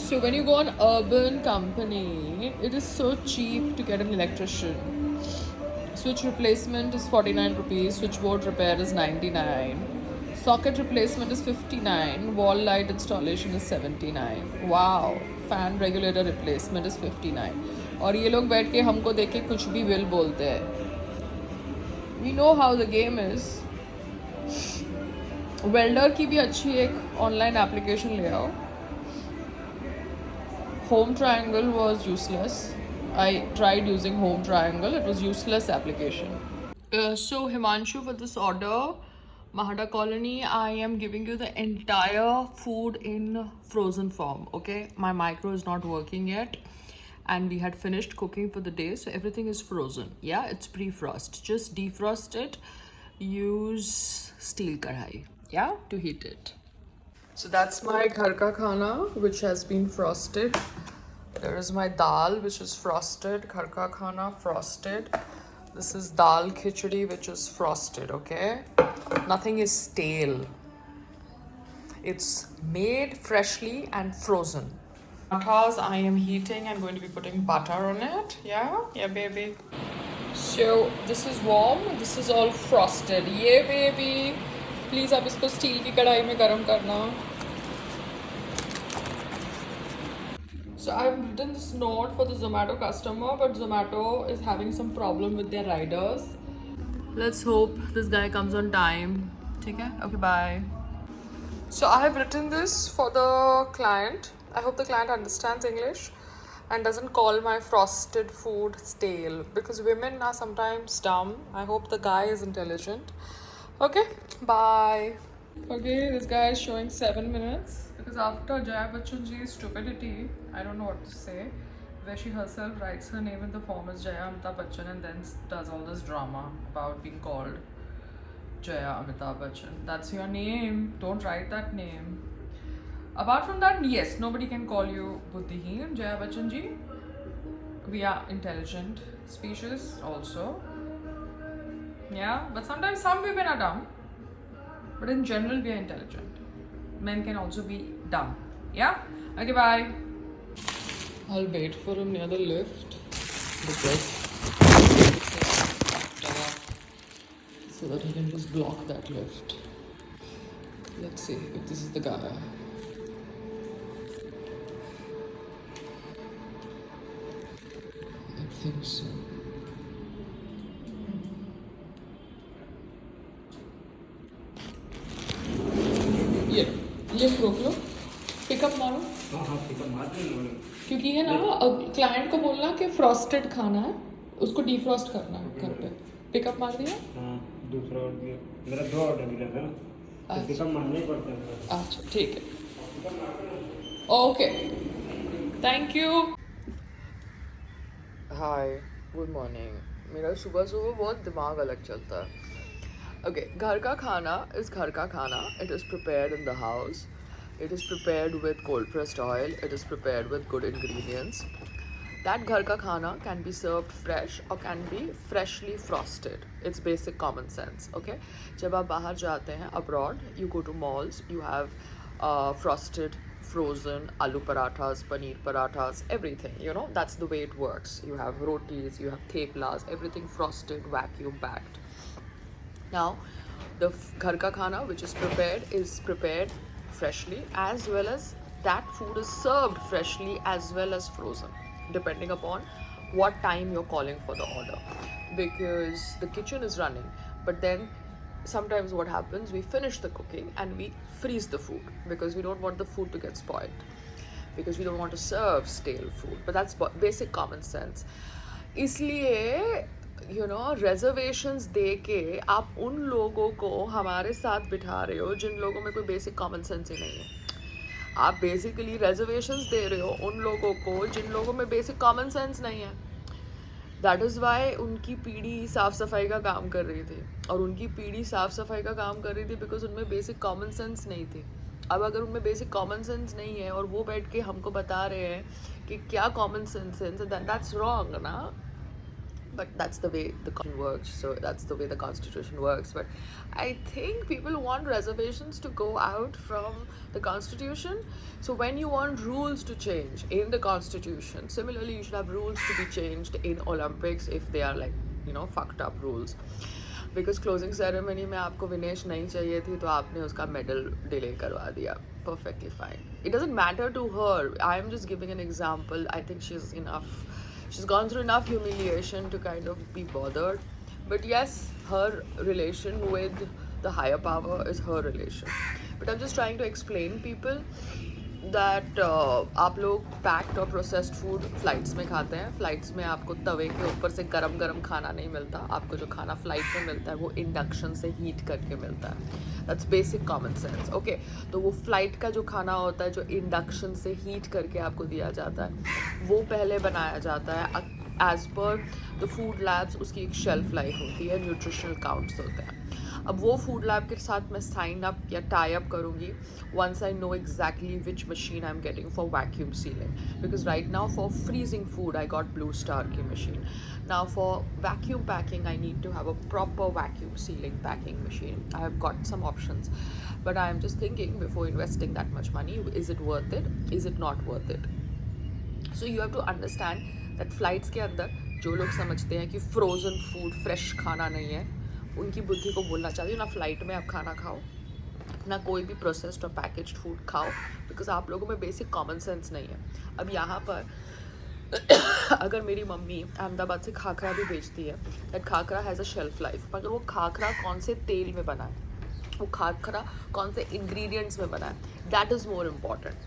So when you go on Urban Company, it is so cheap to get an electrician. Switch replacement is 49 rupees, switchboard repair is 99. Socket replacement is 59, wall light installation is 79. Wow, fan regulator replacement is 59. और ये लोग बैठ के हमको देख के कुछ भी बिल बोलते हैं. We know how the game is. Welder की भी अच्छी एक ऑनलाइन एप्लीकेशन ले आओ. Home Triangle was useless. I tried using Home Triangle. It was useless application. So Himanshu, for this order, Mahada Colony, I am giving you the entire food in frozen form. Okay, my micro is not working yet, and we had finished cooking for the day, so everything is frozen. Yeah, it's pre-frost. Just defrost it. Use steel kadhai. Yeah, to heat it. So that's my ghar ka khana, which has been frosted. There is my dal, which is frosted. Ghar ka khana frosted. This is dal khichdi, which is frosted. Okay, nothing is stale. It's made freshly and frozen. Parathas I am heating and going to be putting butter on it. Yeah, baby. So this is warm. This is all frosted. Yeah, baby. Please आप इसको steel की कढ़ाई में गरम करना. So I've written this note for the Zomato customer, but Zomato is having some problem with their riders. Let's hope this guy comes on time. ठीक है? Okay, bye. So I have written this for the client. I hope the client understands English and doesn't call my frosted food stale, because women are sometimes dumb. I hope the guy is intelligent. Okay, bye. Okay, this guy is showing 7 minutes because after Jaya Bachchan ji's stupidity, I don't know what to say, where she herself writes her name in the form as Jaya Amitabh Bachchan and then does all this drama about being called Jaya Amitabh Bachchan. That's your name. Don't write that name. Apart from that, yes, nobody can call you Buddhiheen, Jaya Bachchan ji. We are intelligent species also. Yeah, but sometimes some women are dumb. But in general, we are intelligent. Men can also be dumb. Yeah? Okay, bye. I'll wait for him near the lift because so that he can just block that lift. Let's see if this is the guy. I think so. ये lift रोक लो, pickup मारो. हाँ pickup मार दो. क्योंकि है ना, client को बोलना कि फ्रॉस्टेड खाना है, उसको डिफ्रॉस्ट करना है घर पे. पिकअप मार दिया. हाँ, दूसरा ऑर्डर दिया. मेरा 2 ऑर्डर मिला था ना, तो पिकअप मारना ही पड़ता है. अच्छा ठीक है. Okay, thank you. Hi, good morning. मेरा सुबह सुबह बहुत दिमाग अलग चलता है. Okay, ghar ka khana is ghar ka khana. It is prepared in the house. It is prepared with cold pressed oil. It is prepared with good ingredients. That ghar ka khana can be served fresh or can be freshly frosted. It's basic common sense. Okay, जब आप बाहर जाते हैं abroad, you go to malls. You have frosted, frozen aloo parathas, paneer parathas, everything. You know, that's the way it works. You have rotis, you have theplas, everything frosted, vacuum packed. Now, the ghar ka khana, which is prepared freshly, as well as that food is served freshly as well as frozen, depending upon what time you're calling for the order, because the kitchen is running. But then sometimes what happens, we finish the cooking and we freeze the food because we don't want the food to get spoiled, because we don't want to serve stale food. But that's basic common sense. इसलिए reservations दे के आप उन लोगों को हमारे साथ बिठा रहे हो जिन लोगों में कोई बेसिक कॉमन सेंस ही नहीं है. आप बेसिकली रिजर्वेशंस दे रहे हो उन लोगों को जिन लोगों में बेसिक कॉमन सेंस नहीं है. दैट इज़ वाई उनकी पीढ़ी साफ़ सफाई का काम कर रही थी, और उनकी पीढ़ी साफ़ सफाई का काम कर रही थी बिकॉज उनमें बेसिक कॉमन सेंस नहीं थी. अब अगर उनमें बेसिक कॉमन सेंस नहीं है और वो बैठ के हमको बता रहे हैं कि क्या कॉमन सेंस है, दैट्स रॉन्ग ना. but that's the way the constitution works, so that's the way the constitution works. But I think people want reservations to go out from the constitution. So when you want rules to change in the constitution, similarly you should have rules to be changed in Olympics if they are like, you know, fucked up rules. Because closing ceremony में आपको विनेश नहीं चाहिए थी तो आपने उसका medal delay करवा दिया. Perfectly fine. It doesn't matter to her. I'm just giving an example. I think she's gone through enough humiliation to kind of be bothered. But yes, her relation with the higher power is her relation. But I'm just trying to explain people that आप लोग packed और processed food flights में खाते हैं. Flights में आपको तवे के ऊपर से गरम गरम खाना नहीं मिलता. आपको जो खाना फ्लाइट में मिलता है वो इंडक्शन से हीट करके मिलता है. That's basic common sense. Okay, तो वो फ्लाइट का जो खाना होता है जो इंडक्शन से हीट करके आपको दिया जाता है वो पहले बनाया जाता है as per the food labs. उसकी एक शेल्फ लाइफ होती है, न्यूट्रिशनल काउंट्स होते हैं. अब वो फूड लैब के साथ मैं साइन अप या टाई अप करूँगी once I know exactly which machine I'm getting for vacuum sealing. Because right now for freezing food I got Blue Star की machine. Now for vacuum packing I need to have a proper vacuum sealing packing machine. I have got some options, but I am just thinking before investing that much money, is it worth it? Is it not worth it? So you have to understand that flights के अंदर जो लोग समझते हैं कि frozen food fresh खाना नहीं है, उनकी बुद्धि को बोलना चाहती हूँ ना फ्लाइट में आप खाना खाओ ना कोई भी प्रोसेस्ड और पैकेज्ड फूड खाओ, बिकॉज आप लोगों में बेसिक कॉमन सेंस नहीं है. अब यहाँ पर अगर मेरी मम्मी अहमदाबाद से खाखरा भी बेचती है, that khakhra has a shelf life, मगर वो खाखरा कौन से तेल में बना है, वो खाखरा कौन से इंग्रेडिएंट्स में बना है, दैट इज़ मोर इम्पॉर्टेंट.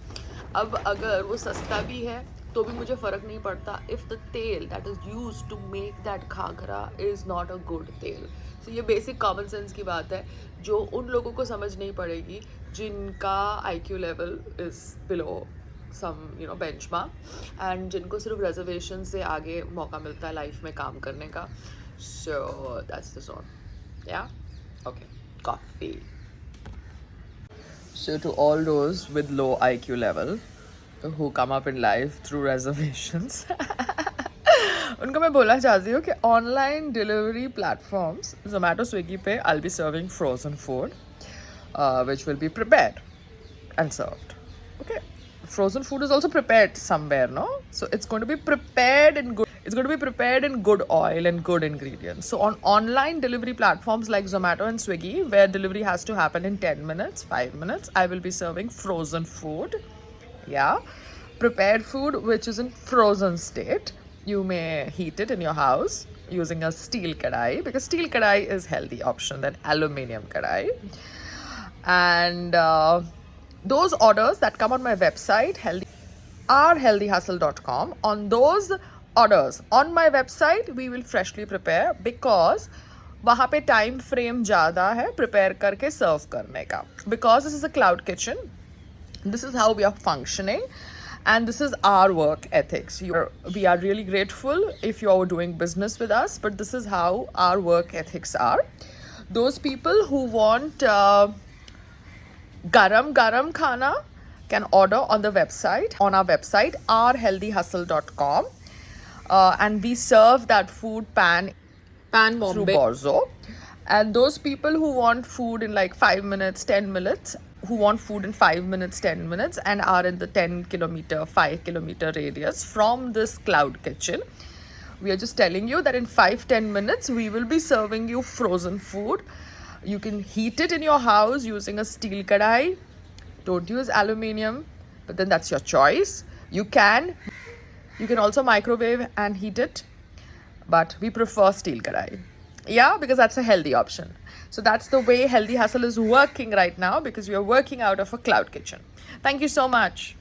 अब अगर वो सस्ता भी है तो भी मुझे फ़र्क नहीं पड़ता if the tel that is use to make that khakhra is not a good tel. So ये बेसिक कॉमन सेंस की बात है जो उन लोगों को समझ नहीं पड़ेगी जिनका IQ level is below some benchmark, and जिनको सिर्फ रिजर्वेशन से आगे मौका मिलता है लाइफ में काम करने का. So that's the zone. Yeah okay, coffee. So to all those with low IQ level who come up in life through reservations, उनको मैं बोलना चाहती हूँ कि online delivery platforms Zomato, Swiggy पे I'll be serving frozen food which will be prepared and served. Okay, frozen food is also prepared somewhere, no? So it's going to be prepared in good. It's going to be prepared in good oil and good ingredients. So on online delivery platforms like Zomato and Swiggy, where delivery has to happen in 10 minutes, 5 minutes, I will be serving frozen food. Yeah, prepared food which is in frozen state. You may heat it in your house using a steel kadai, because steel kadai is healthy option than aluminium kadai. And those orders that come on my website, healthyhustle.com, on those orders on my website we will freshly prepare, because वहाँ पे time frame ज़्यादा है prepare करके सर्व करने का. Because this is a cloud kitchen, this is how we are functioning, and this is our work ethics. We are really grateful if you are doing business with us, but this is how our work ethics are. Those people who want garam khana can order on the website, on our website ourhealthyhustle.com, and we serve that food pan through Borzo. And those people who want food in like 5 minutes, 10 minutes, who want food in 5 minutes, 10 minutes, and are in the 10-kilometer, 5-kilometer radius from this cloud kitchen, we are just telling you that in 5-10 minutes we will be serving you frozen food. You can heat it in your house using a steel kadai. Don't use aluminium, but then that's your choice. You can also microwave and heat it, but we prefer steel kadai. Yeah, because that's a healthy option. So that's the way Healthy Hustle is working right now, because we are working out of a cloud kitchen. Thank you so much.